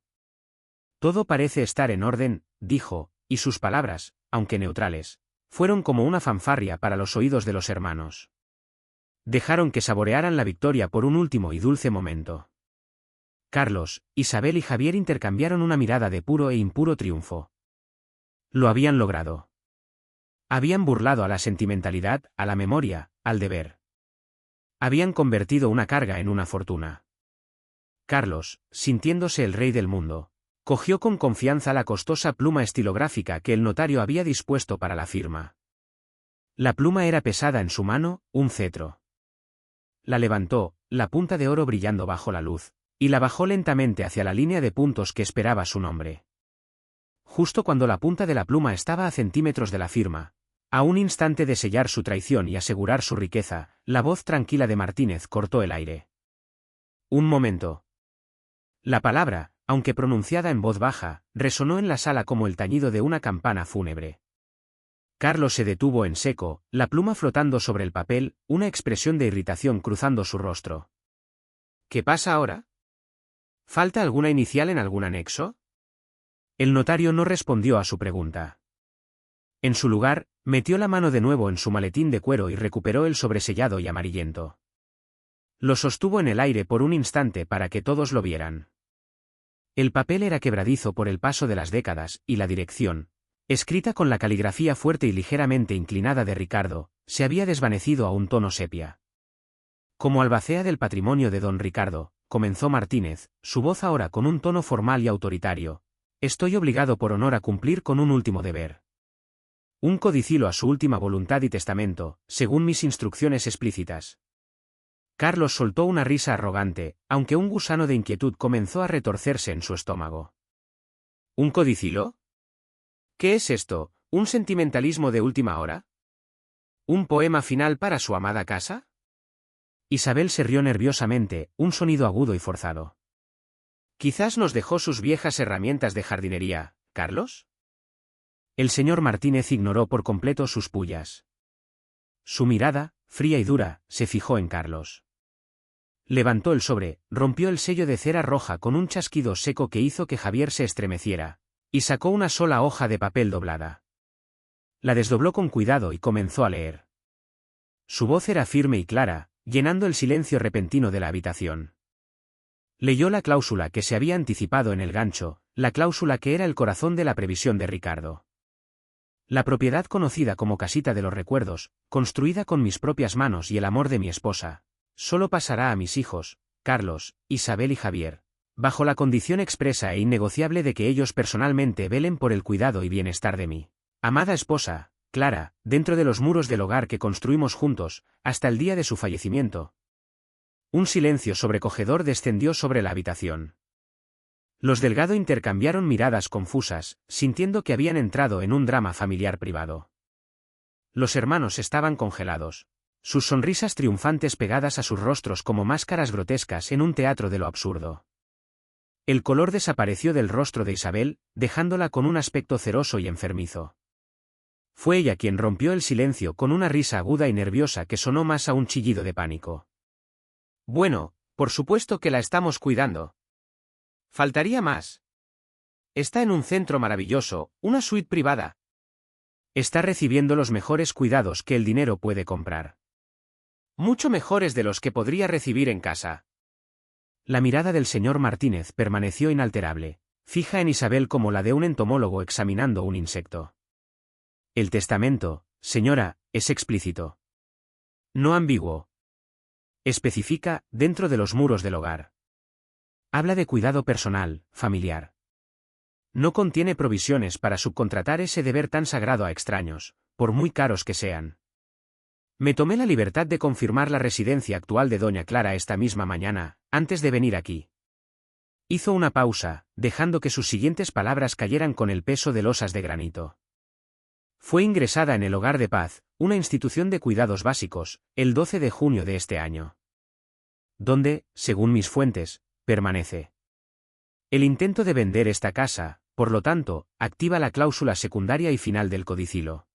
Todo parece estar en orden, dijo, y sus palabras, aunque neutrales, fueron como una fanfarria para los oídos de los hermanos. Dejaron que saborearan la victoria por un último y dulce momento. Carlos, Isabel y Javier intercambiaron una mirada de puro e impuro triunfo. Lo habían logrado. Habían burlado a la sentimentalidad, a la memoria, al deber. Habían convertido una carga en una fortuna. Carlos, sintiéndose el rey del mundo, cogió con confianza la costosa pluma estilográfica que el notario había dispuesto para la firma. La pluma era pesada en su mano, un cetro. La levantó, la punta de oro brillando bajo la luz, y la bajó lentamente hacia la línea de puntos que esperaba su nombre. Justo cuando la punta de la pluma estaba a centímetros de la firma, a un instante de sellar su traición y asegurar su riqueza, la voz tranquila de Martínez cortó el aire. Un momento. La palabra, aunque pronunciada en voz baja, resonó en la sala como el tañido de una campana fúnebre. Carlos se detuvo en seco, la pluma flotando sobre el papel, una expresión de irritación cruzando su rostro. ¿Qué pasa ahora? ¿Falta alguna inicial en algún anexo? El notario no respondió a su pregunta. En su lugar, metió la mano de nuevo en su maletín de cuero y recuperó el sobresellado y amarillento. Lo sostuvo en el aire por un instante para que todos lo vieran. El papel era quebradizo por el paso de las décadas, y la dirección, escrita con la caligrafía fuerte y ligeramente inclinada de Ricardo, se había desvanecido a un tono sepia. Como albacea del patrimonio de don Ricardo, comenzó Martínez, su voz ahora con un tono formal y autoritario. Estoy obligado por honor a cumplir con un último deber. Un codicilo a su última voluntad y testamento, según mis instrucciones explícitas. Carlos soltó una risa arrogante, aunque un gusano de inquietud comenzó a retorcerse en su estómago. ¿Un codicilo? ¿Qué es esto? ¿Un sentimentalismo de última hora? ¿Un poema final para su amada casa? Isabel se rió nerviosamente, un sonido agudo y forzado. Quizás nos dejó sus viejas herramientas de jardinería, ¿Carlos? El señor Martínez ignoró por completo sus pullas. Su mirada, fría y dura, se fijó en Carlos. Levantó el sobre, rompió el sello de cera roja con un chasquido seco que hizo que Javier se estremeciera, y sacó una sola hoja de papel doblada. La desdobló con cuidado y comenzó a leer. Su voz era firme y clara, llenando el silencio repentino de la habitación. Leyó la cláusula que se había anticipado en el gancho, la cláusula que era el corazón de la previsión de Ricardo. La propiedad conocida como Casita de los Recuerdos, construida con mis propias manos y el amor de mi esposa, solo pasará a mis hijos, Carlos, Isabel y Javier, bajo la condición expresa e innegociable de que ellos personalmente velen por el cuidado y bienestar de mi amada esposa, Clara, dentro de los muros del hogar que construimos juntos, hasta el día de su fallecimiento. Un silencio sobrecogedor descendió sobre la habitación. Los Delgado intercambiaron miradas confusas, sintiendo que habían entrado en un drama familiar privado. Los hermanos estaban congelados, sus sonrisas triunfantes pegadas a sus rostros como máscaras grotescas en un teatro de lo absurdo. El color desapareció del rostro de Isabel, dejándola con un aspecto ceroso y enfermizo. Fue ella quien rompió el silencio con una risa aguda y nerviosa que sonó más a un chillido de pánico. Bueno, por supuesto que la estamos cuidando. Faltaría más. Está en un centro maravilloso, una suite privada. Está recibiendo los mejores cuidados que el dinero puede comprar. Mucho mejores de los que podría recibir en casa. La mirada del señor Martínez permaneció inalterable, fija en Isabel como la de un entomólogo examinando un insecto. El testamento, señora, es explícito. No ambiguo. Especifica, dentro de los muros del hogar. Habla de cuidado personal, familiar. No contiene provisiones para subcontratar ese deber tan sagrado a extraños, por muy caros que sean. Me tomé la libertad de confirmar la residencia actual de doña Clara esta misma mañana, antes de venir aquí. Hizo una pausa, dejando que sus siguientes palabras cayeran con el peso de losas de granito. Fue ingresada en el Hogar de Paz, una institución de cuidados básicos, el 12 de junio de este año. Donde, según mis fuentes, permanece. El intento de vender esta casa, por lo tanto, activa la cláusula secundaria y final del codicilo.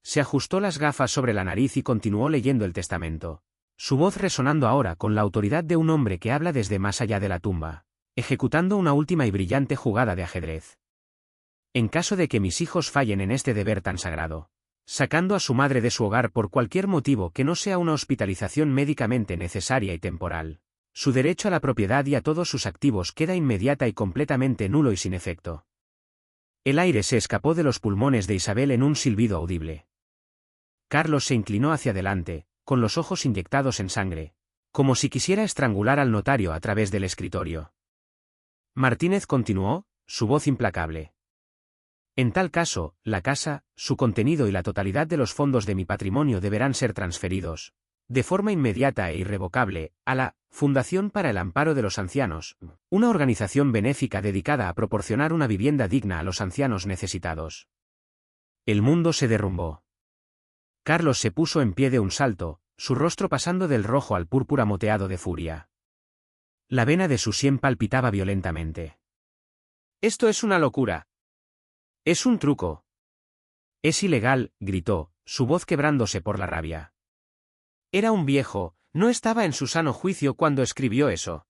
Se ajustó las gafas sobre la nariz y continuó leyendo el testamento, su voz resonando ahora con la autoridad de un hombre que habla desde más allá de la tumba, ejecutando una última y brillante jugada de ajedrez. En caso de que mis hijos fallen en este deber tan sagrado, sacando a su madre de su hogar por cualquier motivo que no sea una hospitalización médicamente necesaria y temporal, su derecho a la propiedad y a todos sus activos queda inmediata y completamente nulo y sin efecto. El aire se escapó de los pulmones de Isabel en un silbido audible. Carlos se inclinó hacia adelante, con los ojos inyectados en sangre, como si quisiera estrangular al notario a través del escritorio. Martínez continuó, su voz implacable. En tal caso, la casa, su contenido y la totalidad de los fondos de mi patrimonio deberán ser transferidos, de forma inmediata e irrevocable, a la Fundación para el Amparo de los Ancianos, una organización benéfica dedicada a proporcionar una vivienda digna a los ancianos necesitados. El mundo se derrumbó. Carlos se puso en pie de un salto, su rostro pasando del rojo al púrpura moteado de furia. La vena de su sien palpitaba violentamente. «Esto es una locura. Es un truco. Es ilegal», gritó, su voz quebrándose por la rabia. Era un viejo, no estaba en su sano juicio cuando escribió eso.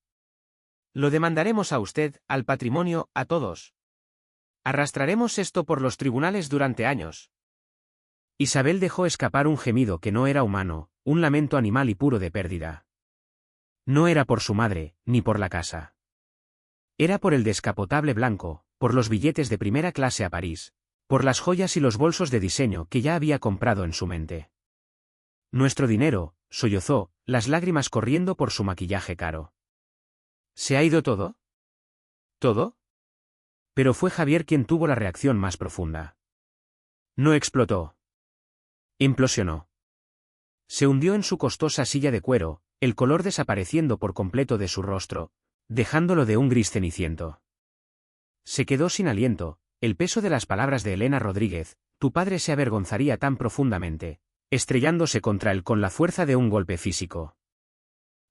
Lo demandaremos a usted, al patrimonio, a todos. Arrastraremos esto por los tribunales durante años. Isabel dejó escapar un gemido que no era humano, un lamento animal y puro de pérdida. No era por su madre, ni por la casa. Era por el descapotable blanco, por los billetes de primera clase a París, por las joyas y los bolsos de diseño que ya había comprado en su mente. Nuestro dinero, sollozó, las lágrimas corriendo por su maquillaje caro. ¿Se ha ido todo? ¿Todo? Pero fue Javier quien tuvo la reacción más profunda. No explotó. Implosionó. Se hundió en su costosa silla de cuero, el color desapareciendo por completo de su rostro, dejándolo de un gris ceniciento. Se quedó sin aliento, el peso de las palabras de Elena Rodríguez, tu padre se avergonzaría tan profundamente, estrellándose contra él con la fuerza de un golpe físico.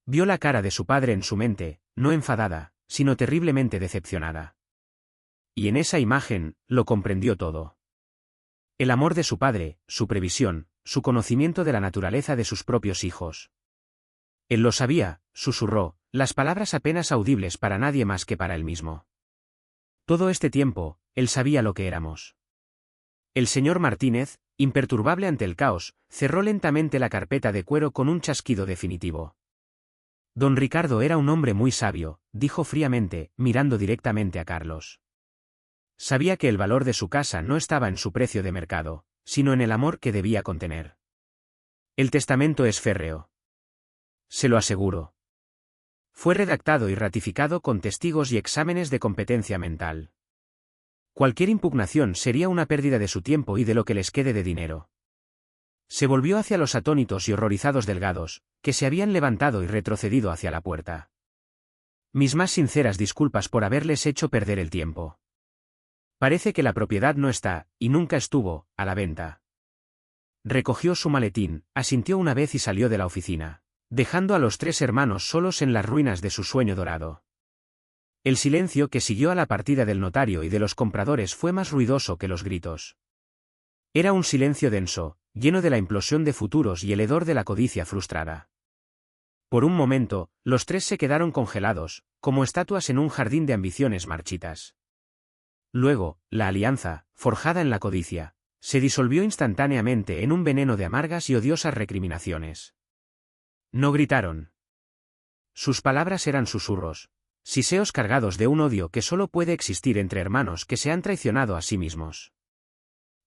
Vio la cara de su padre en su mente, no enfadada, sino terriblemente decepcionada. Y en esa imagen, lo comprendió todo. El amor de su padre, su previsión, su conocimiento de la naturaleza de sus propios hijos. Él lo sabía, susurró, las palabras apenas audibles para nadie más que para él mismo. Todo este tiempo, él sabía lo que éramos. El señor Martínez, imperturbable ante el caos, cerró lentamente la carpeta de cuero con un chasquido definitivo. Don Ricardo era un hombre muy sabio, dijo fríamente, mirando directamente a Carlos. Sabía que el valor de su casa no estaba en su precio de mercado, sino en el amor que debía contener. El testamento es férreo. Se lo aseguro. Fue redactado y ratificado con testigos y exámenes de competencia mental. Cualquier impugnación sería una pérdida de su tiempo y de lo que les quede de dinero. Se volvió hacia los atónitos y horrorizados delgados, que se habían levantado y retrocedido hacia la puerta. Mis más sinceras disculpas por haberles hecho perder el tiempo. Parece que la propiedad no está, y nunca estuvo, a la venta. Recogió su maletín, asintió una vez y salió de la oficina, dejando a los tres hermanos solos en las ruinas de su sueño dorado. El silencio que siguió a la partida del notario y de los compradores fue más ruidoso que los gritos. Era un silencio denso, lleno de la implosión de futuros y el hedor de la codicia frustrada. Por un momento, los tres se quedaron congelados, como estatuas en un jardín de ambiciones marchitas. Luego, la alianza, forjada en la codicia, se disolvió instantáneamente en un veneno de amargas y odiosas recriminaciones. No gritaron. Sus palabras eran susurros, siseos cargados de un odio que solo puede existir entre hermanos que se han traicionado a sí mismos.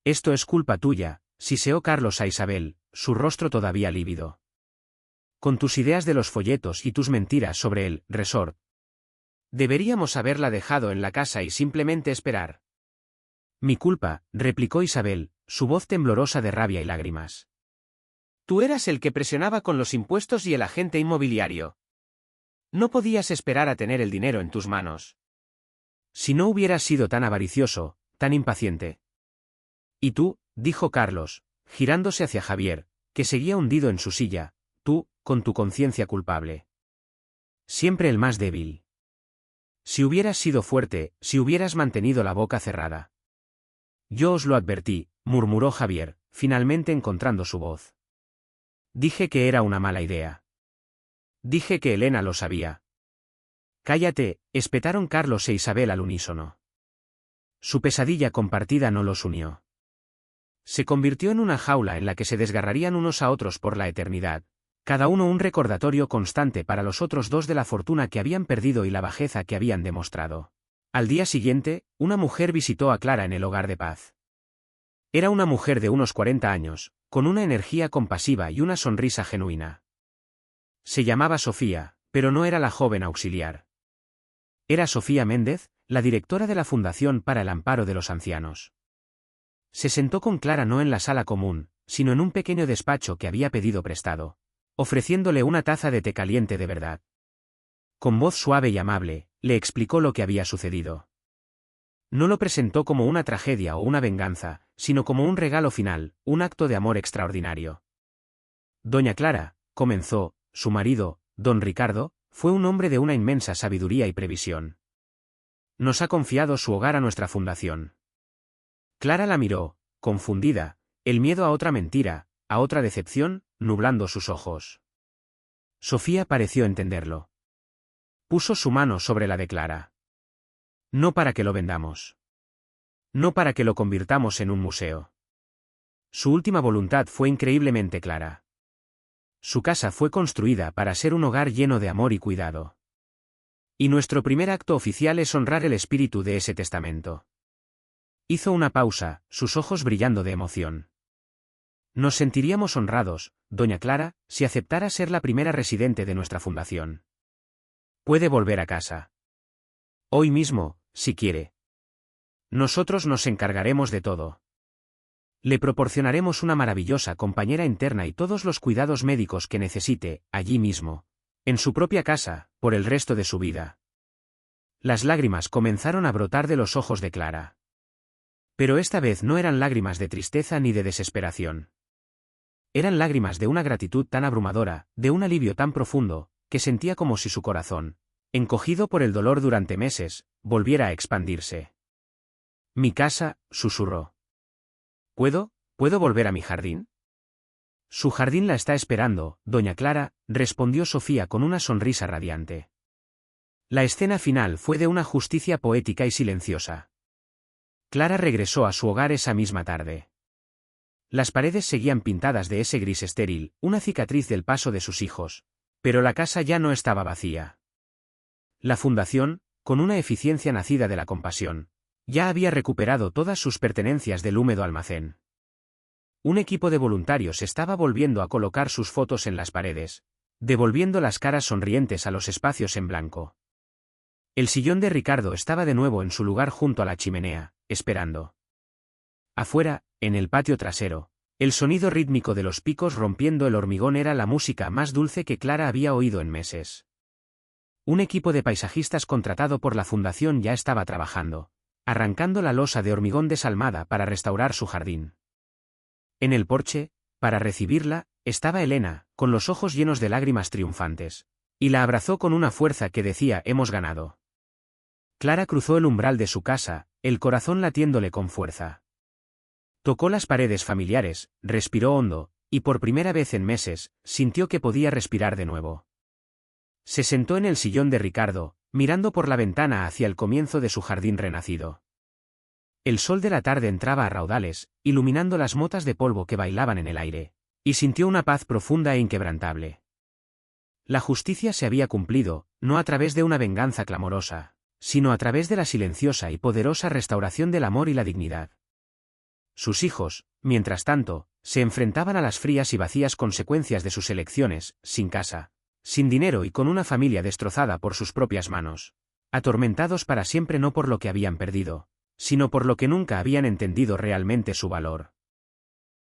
Esto es culpa tuya, siseó Carlos a Isabel, su rostro todavía lívido. Con tus ideas de los folletos y tus mentiras sobre el resort. Deberíamos haberla dejado en la casa y simplemente esperar. Mi culpa, replicó Isabel, su voz temblorosa de rabia y lágrimas. Tú eras el que presionaba con los impuestos y el agente inmobiliario. No podías esperar a tener el dinero en tus manos. Si no hubieras sido tan avaricioso, tan impaciente. Y tú, dijo Carlos, girándose hacia Javier, que seguía hundido en su silla, tú, con tu conciencia culpable. Siempre el más débil. Si hubieras sido fuerte, si hubieras mantenido la boca cerrada. Yo os lo advertí, murmuró Javier, finalmente encontrando su voz. Dije que era una mala idea. Dije que Elena lo sabía. Cállate, espetaron Carlos e Isabel al unísono. Su pesadilla compartida no los unió. Se convirtió en una jaula en la que se desgarrarían unos a otros por la eternidad, cada uno un recordatorio constante para los otros dos de la fortuna que habían perdido y la bajeza que habían demostrado. Al día siguiente, una mujer visitó a Clara en el hogar de paz. Era una mujer de unos 40 años, con una energía compasiva y una sonrisa genuina. Se llamaba Sofía, pero no era la joven auxiliar. Era Sofía Méndez, la directora de la Fundación para el Amparo de los Ancianos. Se sentó con Clara no en la sala común, sino en un pequeño despacho que había pedido prestado, ofreciéndole una taza de té caliente de verdad. Con voz suave y amable, le explicó lo que había sucedido. No lo presentó como una tragedia o una venganza, sino como un regalo final, un acto de amor extraordinario. Doña Clara, comenzó, su marido, don Ricardo, fue un hombre de una inmensa sabiduría y previsión. Nos ha confiado su hogar a nuestra fundación. Clara la miró, confundida, el miedo a otra mentira, a otra decepción, nublando sus ojos. Sofía pareció entenderlo. Puso su mano sobre la de Clara. No para que lo vendamos. No para que lo convirtamos en un museo. Su última voluntad fue increíblemente clara. Su casa fue construida para ser un hogar lleno de amor y cuidado. Y nuestro primer acto oficial es honrar el espíritu de ese testamento. Hizo una pausa, sus ojos brillando de emoción. Nos sentiríamos honrados, doña Clara, si aceptara ser la primera residente de nuestra fundación. Puede volver a casa. Hoy mismo, si quiere. Nosotros nos encargaremos de todo. Le proporcionaremos una maravillosa compañera interna y todos los cuidados médicos que necesite, allí mismo, en su propia casa, por el resto de su vida. Las lágrimas comenzaron a brotar de los ojos de Clara. Pero esta vez no eran lágrimas de tristeza ni de desesperación. Eran lágrimas de una gratitud tan abrumadora, de un alivio tan profundo, que sentía como si su corazón, encogido por el dolor durante meses, volviera a expandirse. Mi casa, susurró. ¿Puedo volver a mi jardín? Su jardín la está esperando, doña Clara, respondió Sofía con una sonrisa radiante. La escena final fue de una justicia poética y silenciosa. Clara regresó a su hogar esa misma tarde. Las paredes seguían pintadas de ese gris estéril, una cicatriz del paso de sus hijos, pero la casa ya no estaba vacía. La fundación, con una eficiencia nacida de la compasión, ya había recuperado todas sus pertenencias del húmedo almacén. Un equipo de voluntarios estaba volviendo a colocar sus fotos en las paredes, devolviendo las caras sonrientes a los espacios en blanco. El sillón de Ricardo estaba de nuevo en su lugar junto a la chimenea, esperando. Afuera, en el patio trasero, el sonido rítmico de los picos rompiendo el hormigón era la música más dulce que Clara había oído en meses. Un equipo de paisajistas contratado por la fundación ya estaba trabajando, arrancando la losa de hormigón desalmada para restaurar su jardín. En el porche, para recibirla, estaba Elena, con los ojos llenos de lágrimas triunfantes, y la abrazó con una fuerza que decía: «Hemos ganado». Clara cruzó el umbral de su casa, el corazón latiéndole con fuerza. Tocó las paredes familiares, respiró hondo, y por primera vez en meses, sintió que podía respirar de nuevo. Se sentó en el sillón de Ricardo, mirando por la ventana hacia el comienzo de su jardín renacido. El sol de la tarde entraba a raudales, iluminando las motas de polvo que bailaban en el aire, y sintió una paz profunda e inquebrantable. La justicia se había cumplido, no a través de una venganza clamorosa, sino a través de la silenciosa y poderosa restauración del amor y la dignidad. Sus hijos, mientras tanto, se enfrentaban a las frías y vacías consecuencias de sus elecciones, sin casa, sin dinero y con una familia destrozada por sus propias manos, atormentados para siempre no por lo que habían perdido, sino por lo que nunca habían entendido realmente su valor.